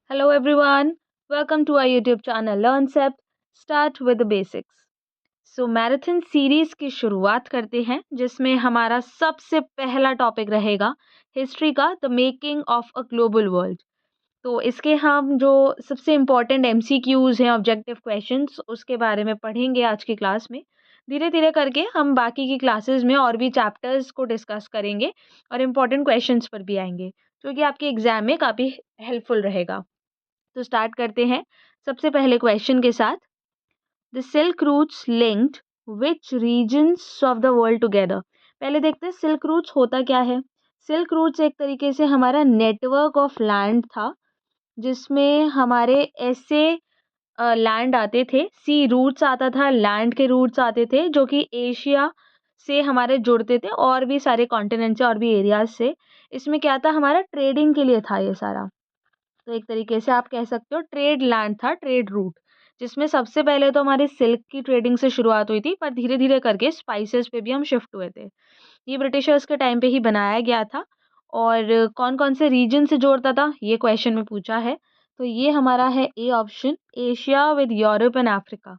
Hello everyone, welcome to our YouTube channel LearnCept. Start with the basics. Marathon series की शुरुआत करते हैं जिसमें हमारा सबसे पहला टॉपिक रहेगा हिस्ट्री का the making of a global world. तो इसके हम जो सबसे इम्पोर्टेंट एमसीक्यूज हैं ऑब्जेक्टिव क्वेश्चंस उसके बारे में पढ़ेंगे आज की क्लास में। धीरे धीरे करके हम बाकी की क्लासेस में और भी चैप्टर्स को डिस्कस करेंगे और इम्पोर्टेंट क्वेश्चंस पर भी आएंगे जो कि आपके एग्जाम में काफ़ी हेल्पफुल रहेगा। तो स्टार्ट करते हैं सबसे पहले क्वेश्चन के साथ। The silk routes linked which regions of the world together. पहले देखते हैं सिल्क रूट्स होता क्या है। सिल्क रूट्स एक तरीके से हमारा नेटवर्क ऑफ लैंड था जिसमें हमारे ऐसे लैंड आते थे, सी रूट्स आता था, लैंड के रूट्स आते थे जो कि एशिया से हमारे जुड़ते थे और भी सारे कॉन्टिनेंट से और भी एरियाज से। इसमें क्या था, हमारा ट्रेडिंग के लिए था ये सारा। तो एक तरीके से आप कह सकते हो ट्रेड लैंड था, ट्रेड रूट, जिसमें सबसे पहले तो हमारे सिल्क की ट्रेडिंग से शुरुआत हुई थी, पर धीरे धीरे करके स्पाइसेस पे भी हम शिफ्ट हुए थे। ये ब्रिटिशर्स के टाइम पे ही बनाया गया था। और कौन कौन से रीजन से जोड़ता था ये क्वेश्चन में पूछा है। तो ये हमारा है A option, Asia with Europe and Africa.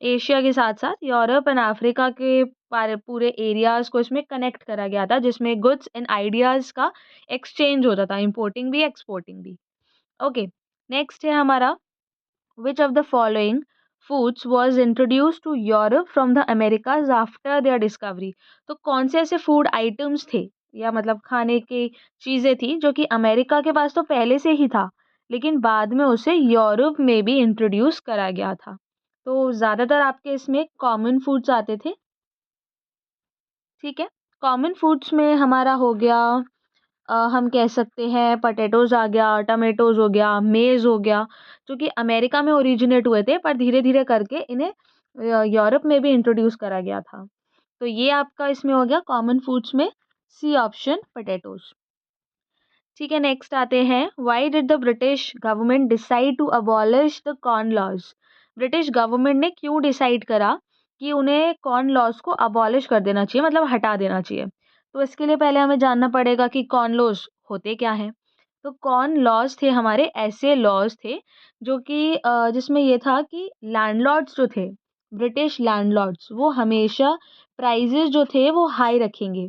Asia के साथ साथ यूरोप एंड अफ्रीका के पूरे एरियाज को इसमें कनेक्ट करा गया था, जिसमें गुड्स एंड आइडियाज का एक्सचेंज होता था, इंपोर्टिंग भी एक्सपोर्टिंग भी। ओके, नेक्स्ट है हमारा which of the following foods was introduce to Europe from the Americas after their discovery. तो कौन से ऐसे फूड आइटम्स थे या मतलब खाने की चीज़ें थी जो कि अमेरिका के पास तो पहले से ही था लेकिन बाद में उसे यूरोप में भी इंट्रोड्यूस करा गया था। तो ज़्यादातर आपके इसमें कॉमन फूड्स आते थे। ठीक है, कॉमन फूड्स में हमारा हो गया, हम कह सकते हैं पटेटोज़ आ गया, टमेटोज़ हो गया, मेज़ हो गया, जो कि अमेरिका में ओरिजिनेट हुए थे पर धीरे-धीरे करके इन्हें यूरोप में भी इंट्रोड्यूस करा गया था। तो ये आपका इसमें हो गया कॉमन फूड्स में सी ऑप्शन पटेटोज़। ठीक है, नेक्स्ट आते हैं why did the British government decide to abolish the corn laws. British government ने क्यों डिसाइड करा कि उन्हें कॉर्न लॉज को अबॉलिश कर देना चाहिए, मतलब हटा देना चाहिए। तो इसके लिए पहले हमें जानना पड़ेगा कि कॉर्न लॉज होते क्या हैं। तो कॉर्न लॉज थे हमारे ऐसे लॉज थे जो कि जिसमें ये था कि लैंडलॉर्ड्स जो थे, ब्रिटिश लैंडलॉर्ड्स, वो हमेशा प्राइजेस जो थे वो हाई रखेंगे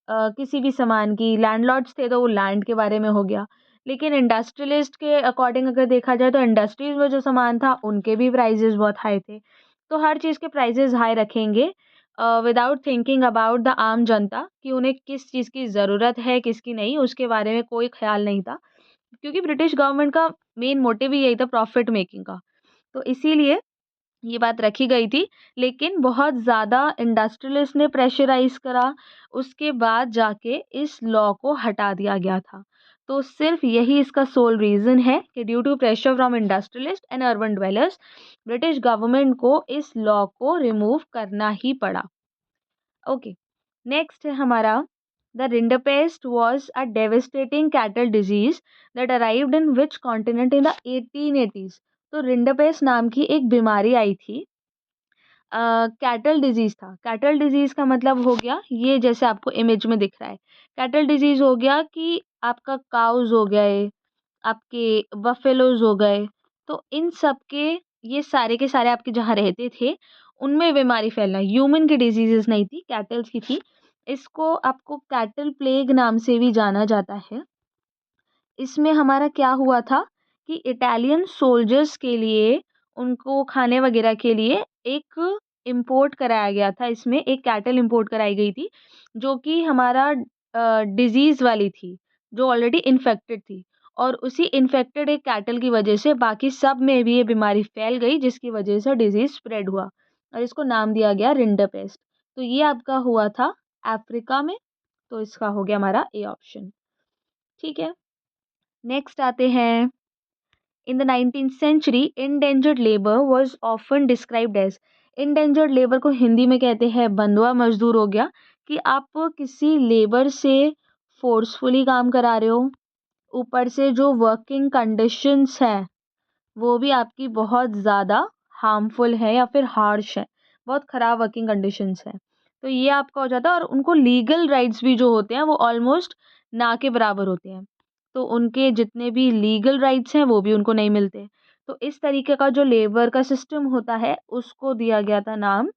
किसी भी सामान की। लैंडलॉर्ड्स थे तो वो लैंड के बारे में हो गया, लेकिन इंडस्ट्रियलिस्ट के अकॉर्डिंग अगर देखा जाए तो इंडस्ट्रीज में जो सामान था उनके भी प्राइजेस बहुत हाई थे। तो हर चीज़ के प्राइजेस हाई रखेंगे विदाउट थिंकिंग अबाउट द आम जनता कि उन्हें किस चीज़ की ज़रूरत है किसकी नहीं, उसके बारे में कोई ख्याल नहीं था। क्योंकि ब्रिटिश गवर्नमेंट का मेन मोटिव ही यही था, प्रॉफिट मेकिंग का। तो इसीलिए ये बात रखी गई थी। लेकिन बहुत ज़्यादा इंडस्ट्रियलिस्ट ने प्रेशराइज़ करा, उसके बाद जाके इस लॉ को हटा दिया गया था। तो सिर्फ़ यही इसका सोल रीज़न है कि due to pressure from industrialist and urban dwellers, British government को इस लॉ को रिमूव करना ही पड़ा। ओके, नेक्स्ट है हमारा the rinderpest was a devastating cattle disease that arrived in which continent in the 1880s। तो रिंडरपेस्ट नाम की एक बीमारी आई थी, कैटल डिजीज़ था। कैटल डिजीज़ का मतलब हो गया ये जैसे आपको इमेज में दिख रहा है। कैटल डिजीज़ हो गया कि आपका काउज़ हो गए, आपके बफ़ेलोज़ हो गए, तो इन सब के ये सारे के सारे आपके जहाँ रहते थे, उनमें बीमारी फैलना। ह्यूमन की डिजीज़ेज़ नहीं थी, कैटल्स की थी। इसको आपको कैटल प्लेग नाम से भी जाना जाता है। इसमें हमारा क्या हुआ था कि इटालियन सोल्जर्स के लिए, उनको खाने वगैरह के लिए एक इम्पोर्ट कराया गया था। इसमें एक कैटल इम्पोर्ट कराई गई थी जो कि हमारा डिजीज़ वाली थी, जो ऑलरेडी इन्फेक्टेड थी। और उसी इन्फेक्टेड एक कैटल की वजह से बाकी सब में भी ये बीमारी फैल गई, जिसकी वजह से डिजीज़ स्प्रेड हुआ और इसको नाम दिया गया रिंडरपेस्ट। तो ये आपका हुआ था अफ्रीका में। तो इसका हो गया हमारा ए ऑप्शन। ठीक है, नेक्स्ट आते हैं in the 19th century indentured labour was often described as. Indentured labour को हिंदी में कहते हैं बंधुआ मजदूर। हो गया कि आप किसी लेबर से फोर्सफुली काम करा रहे हो, ऊपर से जो वर्किंग कंडीशंस हैं वो भी आपकी बहुत ज़्यादा हार्मफुल है या फिर हार्श है, बहुत ख़राब वर्किंग कंडीशंस हैं। तो ये आपका हो जाता है और उनको लीगल राइट्स भी जो होते हैं वो ऑलमोस्ट ना के बराबर होते हैं। तो उनके जितने भी लीगल राइट्स हैं वो भी उनको नहीं मिलते। तो इस तरीके का जो लेबर का सिस्टम होता है उसको दिया गया था नाम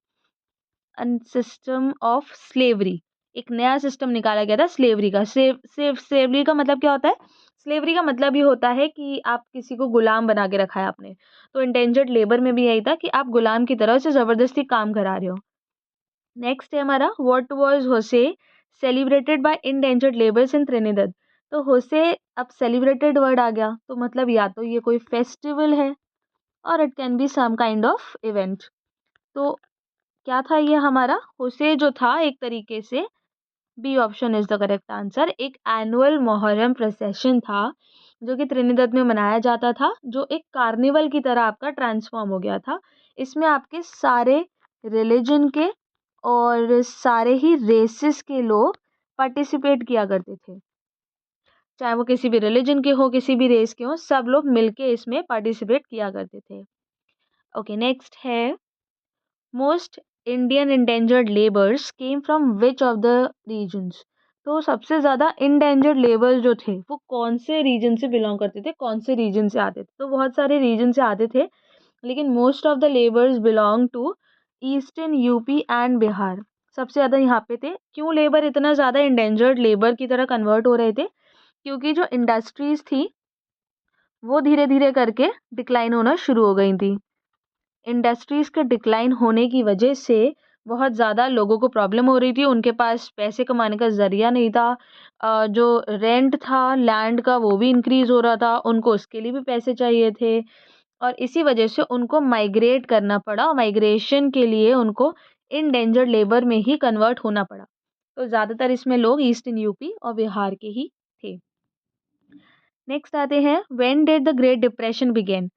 सिस्टम ऑफ स्लेवरी। एक नया सिस्टम निकाला गया था स्लेवरी का। स्लेवरी का मतलब क्या होता है? स्लेवरी का मतलब ये होता है कि आप किसी को गुलाम बना के रखा है आपने। तो इंडेंजर्ड लेबर में भी यही था कि आप गुलाम की तरह उसे ज़बरदस्ती काम करा रहे हो। नेक्स्ट है हमारा व्हाट वाज होसे celebrated by endangered labours in Trinidad. तो होसे अब सेलिब्रेटेड वर्ड आ गया, तो मतलब या तो ये कोई फेस्टिवल है और it can be some kind of event. तो क्या था ये हमारा? होसे जो था एक तरीके से, B option is the correct answer, एक एनुअल मोहर्रम प्रोसेशन था जो कि त्रिनिदाद में मनाया जाता था, जो एक कार्निवल की तरह आपका ट्रांसफॉर्म हो गया था। इसमें आपके सारे रिलीजन के और सारे ही रेसेस के लोग पार्टिसिपेट किया करते थे। चाहे वो किसी भी रिलीजन के हो, किसी भी रेस के हो, सब लोग मिलके इसमें पार्टिसिपेट किया करते थे। ओके, नेक्स्ट है most Indian indentured labours came from which of the regions. तो सबसे ज़्यादा इंडेंजर्ड लेबर्स जो थे वो कौन से रीजन से बिलोंग करते थे, कौन से रीजन से आते थे? तो बहुत सारे रीजन से आते थे, लेकिन most of the labours belong to eastern UP and Bihar. सबसे ज़्यादा यहाँ पे थे। क्यों लेबर इतना ज़्यादा इंडेंजर्ड लेबर की तरह कन्वर्ट हो रहे थे? क्योंकि जो इंडस्ट्रीज़ थी वो धीरे धीरे करके डिक्लाइन होना शुरू हो गई थी। इंडस्ट्रीज़ के डिक्लाइन होने की वजह से बहुत ज़्यादा लोगों को प्रॉब्लम हो रही थी, उनके पास पैसे कमाने का ज़रिया नहीं था। जो रेंट था लैंड का वो भी इंक्रीज़ हो रहा था, उनको उसके लिए भी पैसे चाहिए थे और इसी वजह से उनको माइग्रेट करना पड़ा और माइग्रेशन के लिए उनको इंडेंजर्ड लेबर में ही कन्वर्ट होना पड़ा। तो ज़्यादातर इसमें लोग ईस्टर्न यूपी और बिहार के ही थे। नेक्स्ट आते हैं when did the great depression begin.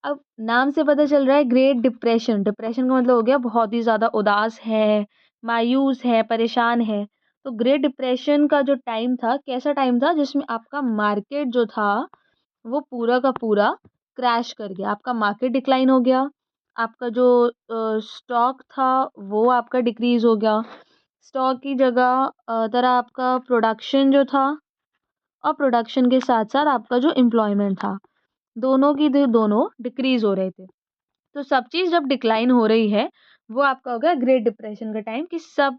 अब नाम से पता चल रहा है ग्रेट डिप्रेशन। डिप्रेशन का मतलब हो गया बहुत ही ज़्यादा उदास है, मायूस है, परेशान है। तो ग्रेट डिप्रेशन का जो टाइम था, कैसा टाइम था जिसमें आपका मार्केट जो था वो पूरा का पूरा क्रैश कर गया। आपका मार्केट डिक्लाइन हो गया, आपका जो स्टॉक था वो आपका डिक्रीज़ हो गया। स्टॉक की जगह तरह आपका प्रोडक्शन जो था और प्रोडक्शन के साथ-साथ आपका जो एम्प्लॉयमेंट था, दोनों डिक्रीज़ हो रहे थे। तो सब चीज़ जब डिक्लाइन हो रही है, वो आपका हो गया ग्रेट डिप्रेशन का टाइम कि सब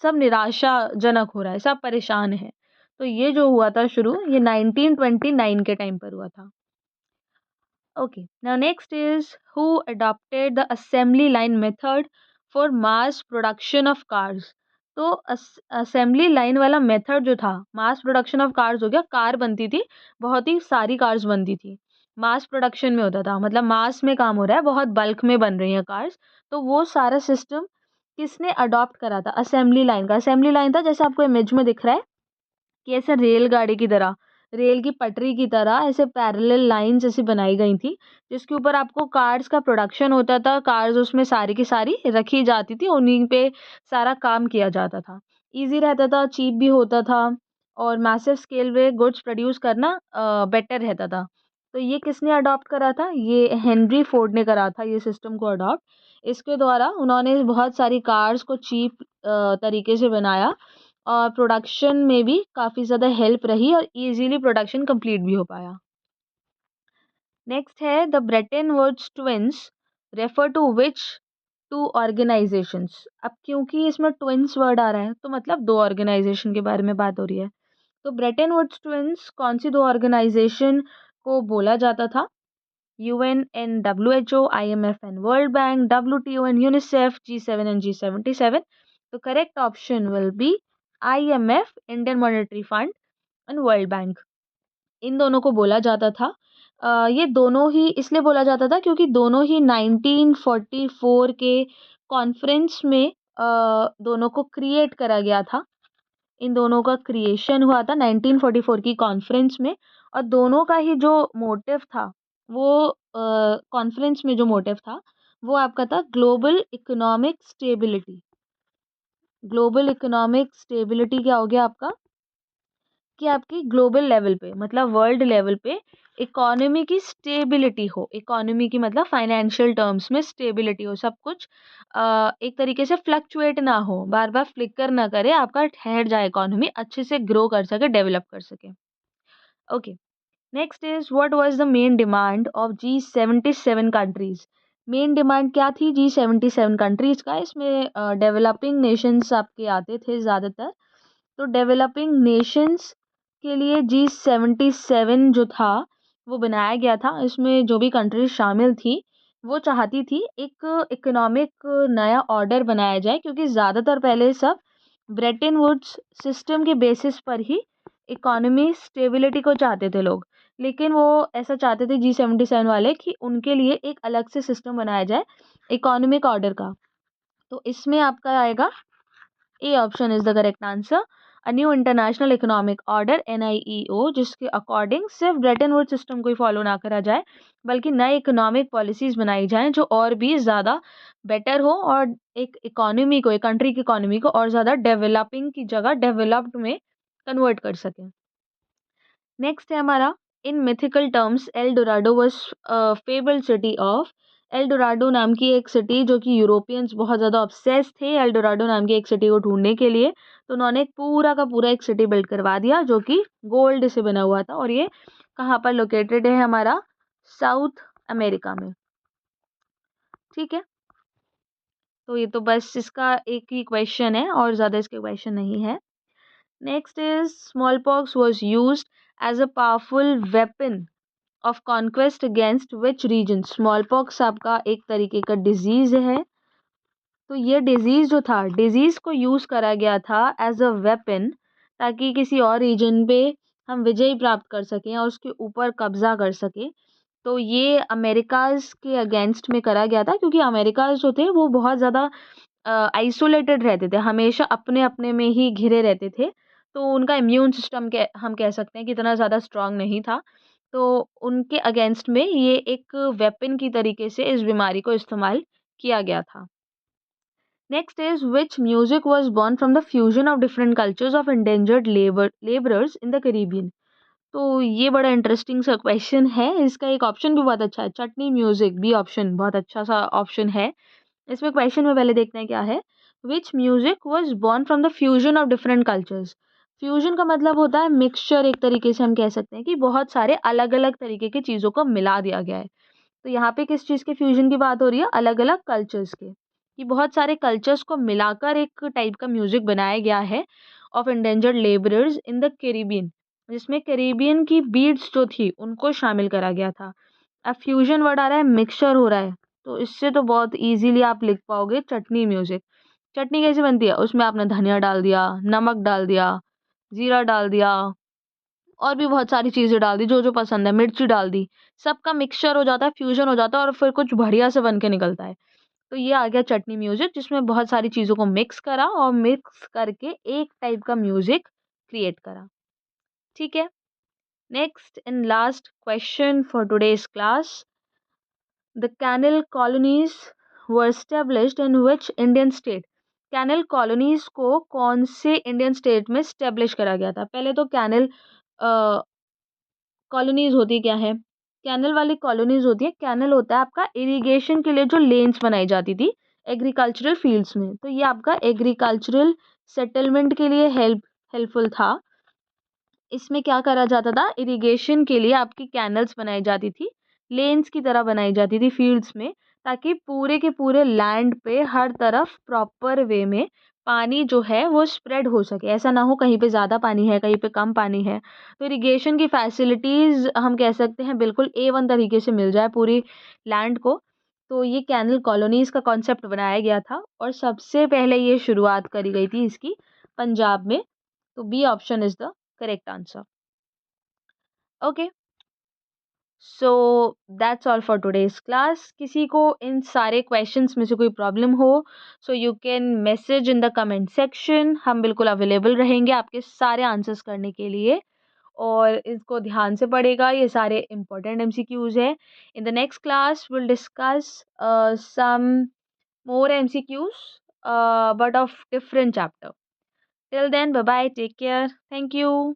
सब निराशाजनक हो रहा है, सब परेशान हैं। तो ये जो हुआ था शुरू, ये 1929 के टाइम पर हुआ था। Okay, now next is who adopted the assembly line method for mass production of cars. तो असेंबली लाइन वाला मेथड जो था, मास प्रोडक्शन ऑफ कार्स हो गया, कार बनती थी, बहुत ही सारी कार्स बनती थी। मास प्रोडक्शन में होता था, मतलब मास में काम हो रहा है, बहुत बल्क में बन रही हैं कार्स। तो वो सारा सिस्टम किसने अडॉप्ट करा था? असेंबली लाइन का। असेंबली लाइन था जैसे आपको इमेज में दिख रहा है कि ऐसे रेलगाड़ी की तरह, रेल की पटरी की तरह ऐसे पैरेलल लाइन्स ऐसी बनाई गई थी, जिसके ऊपर आपको कार्स का प्रोडक्शन होता था, कार्स उसमें सारी की सारी रखी जाती थी, उन्हीं पे सारा काम किया जाता था। ईज़ी रहता था, चीप भी होता था और मैसिव स्केल पे गुड्स प्रोड्यूस करना बेटर रहता था। तो ये किसने अडॉप्ट करा था? ये हेनरी फोर्ड ने करा था ये सिस्टम को अडॉप्ट। इसके द्वारा उन्होंने बहुत सारी कार्स को चीप तरीके से बनाया और प्रोडक्शन में भी काफ़ी ज़्यादा हेल्प रही और ईज़िली प्रोडक्शन कंप्लीट भी हो पाया। नेक्स्ट है the Bretton Woods twins refer to which 2 organisations. अब क्योंकि इसमें ट्विन्स वर्ड आ रहा है तो मतलब 2 ऑर्गेनाइज़ेशन के बारे में बात हो रही है। तो ब्रेटन वुड्स ट्विन्स कौन-सी 2 ऑर्गेनाइज़ेशन को बोला जाता था? UN and WHO, IMF and world bank, WTO and UNICEF, G seven and जी77। तो correct option will be IMF, Indian monetary fund and world bank. इन दोनों को बोला जाता था। ये दोनों ही इसलिए बोला जाता था क्योंकि दोनों ही 1944 के कॉन्फ्रेंस में दोनों को क्रिएट करा गया था। इन दोनों का क्रिएशन हुआ था 1944 की कॉन्फ्रेंस में और दोनों का ही जो मोटिव था वो कॉन्फ्रेंस में जो मोटिव था वो आपका था global economic stability. Global economic stability क्या हो गया आपका? कि आपकी ग्लोबल लेवल पे मतलब वर्ल्ड लेवल पे इकोनॉमी की स्टेबिलिटी हो। इकोनॉमी की मतलब फाइनेंशियल टर्म्स में स्टेबिलिटी हो, सब कुछ एक तरीके से फ्लक्चुएट ना हो, बार बार फ्लिकर ना करे, आपका ठहर जाए, इकोनॉमी अच्छे से ग्रो कर सके, डेवलप कर सके। Okay, next is what was the main demand of G77 countries. Main demand क्या थी G77 कंट्रीज का? इसमें डेवलपिंग नेशंस आपके आते थे ज़्यादातर। तो डेवलपिंग नेशंस के लिए G77 जो था वो बनाया गया था। इसमें जो भी कंट्रीज शामिल थी वो चाहती थी एक इकोनॉमिक नया ऑर्डर बनाया जाए, क्योंकि ज़्यादातर पहले सब ब्रेटन वुड्स सिस्टम के बेसिस पर ही इकोनॉमी स्टेबिलिटी को चाहते थे लोग। लेकिन वो ऐसा चाहते थे G77 वाले कि उनके लिए एक अलग से सिस्टम बनाया जाए इकोनॉमिक ऑर्डर का। तो इसमें आपका आएगा A option is the correct answer. A new international economic order NIEO, जिसके अकॉर्डिंग सिर्फ ब्रेटन वुड सिस्टम को ही फॉलो ना करा जाए बल्कि नए इकोनॉमिक पॉलिसीज बनाई जाएं जो और भी ज़्यादा बेटर हो और एक इकोनॉमी को, एक कंट्री की इकोनॉमी को और ज़्यादा डेवलपिंग की जगह डेवलप्ड में कन्वर्ट कर सकें। नेक्स्ट है हमारा, in mythical terms El Dorado was fabled city of. El Dorado नाम की एक सिटी जो कि यूरोपियंस बहुत ज़्यादा ऑब्सेस थे एल डोराडो नाम की एक सिटी को ढूंढने के लिए, तो उन्होंने एक पूरा का पूरा एक सिटी बिल्ड करवा दिया जो कि गोल्ड से बना हुआ था। और ये कहाँ पर लोकेटेड है? हमारा साउथ अमेरिका में। ठीक है, तो ये तो बस इसका एक ही क्वेश्चन है और ज़्यादा इसके क्वेश्चन नहीं है। Next is smallpox was used as a powerful weapon of conquest against which region. Smallpox आपका एक तरीके का डिजीज है। तो ये डिजीज जो था, डिजीज को यूज करा गया था एज अ वेपन ताकि किसी और रीजन पे हम विजय प्राप्त कर सकें और उसके ऊपर कब्जा कर सकें। तो ये अमेरिकाज के अगेंस्ट में करा गया था, क्योंकि अमेरिकाज जो थे वो बहुत ज़्यादा आइसोलेटेड रहते थे, हमेशा अपने अपने में ही घिरे रहते थे। तो उनका इम्यून सिस्टम के हम कह सकते हैं कि इतना ज़्यादा स्ट्रांग नहीं था। तो उनके अगेंस्ट में ये एक वेपन की तरीके से इस बीमारी को इस्तेमाल किया गया था। Next is which music was born from the fusion of different cultures of endangered labourers in the Caribbean. तो ये बड़ा इंटरेस्टिंग सा क्वेश्चन है। इसका एक ऑप्शन भी बहुत अच्छा है, चटनी म्यूजिक। बी ऑप्शन बहुत अच्छा सा ऑप्शन है। इसमें क्वेश्चन में पहले देखते हैं क्या है। Which music was born from the fusion of different cultures. Fusion का मतलब होता है मिक्सचर, एक तरीके से हम कह सकते हैं कि बहुत सारे अलग अलग तरीके की चीज़ों को मिला दिया गया है। तो यहाँ पे किस चीज़ के फ्यूजन की बात हो रही है? अलग अलग कल्चर्स के, कि बहुत सारे कल्चर्स को मिलाकर एक टाइप का म्यूजिक बनाया गया है of endangered labourers in the Caribbean, जिसमें कैरिबियन की बीट्स जो थी उनको शामिल करा गया था। अब फ्यूजन वर्ड आ रहा है, मिक्सचर हो रहा है, तो इससे तो बहुत इजीली आप लिख पाओगे चटनी म्यूजिक। चटनी कैसे बनती है? उसमें आपने धनिया डाल दिया, नमक डाल दिया, जीरा डाल दिया और भी बहुत सारी चीज़ें डाल दी जो जो पसंद है, मिर्ची डाल दी, सबका मिक्सचर हो जाता है, फ्यूजन हो जाता है और फिर कुछ बढ़िया से बन के निकलता है। तो ये आ गया चटनी म्यूजिक, जिसमें बहुत सारी चीज़ों को मिक्स करा और मिक्स करके एक टाइप का म्यूजिक क्रिएट करा। ठीक है, next and last question for today's class. The canal colonies were established in which Indian state. Canal colonies को कौन से इंडियन स्टेट में स्टेब्लिश करा गया था? पहले तो कैनल कॉलोनीज होती क्या है? कैनल वाली कॉलोनीज होती है, कैनल होता है आपका इरिगेशन के लिए जो लेन्स बनाई जाती थी एग्रीकल्चरल फील्ड्स में। तो ये आपका एग्रीकल्चरल सेटलमेंट के लिए हेल्पफुल था। इसमें क्या करा जाता था? इरिगेशन के लिए आपकी कैनल्स बनाई जाती थी, लेन्स की तरह बनाई जाती थी फील्ड्स में, ताकि पूरे के पूरे लैंड पे हर तरफ प्रॉपर वे में पानी जो है वो स्प्रेड हो सके। ऐसा ना हो कहीं पे ज़्यादा पानी है, कहीं पे कम पानी है। तो इरिगेशन की फैसिलिटीज़ हम कह सकते हैं बिल्कुल A1 तरीके से मिल जाए पूरी लैंड को। तो ये कैनल कॉलोनीज़ का कॉन्सेप्ट बनाया गया था और सबसे पहले ये शुरुआत करी गई थी इसकी पंजाब में। तो B option is the correct answer. Okay, so that's all for today's class. किसी को इन सारे क्वेश्चंस में से कोई प्रॉब्लम हो so you can message in the comment section. हम बिल्कुल अवेलेबल रहेंगे आपके सारे आंसर्स करने के लिए। और इसको ध्यान से पढ़ेगा, ये सारे इंपॉर्टेंट MCQs है। In the next class will discuss some more MCQs but of different chapter. Till then bye bye, take care, thank you.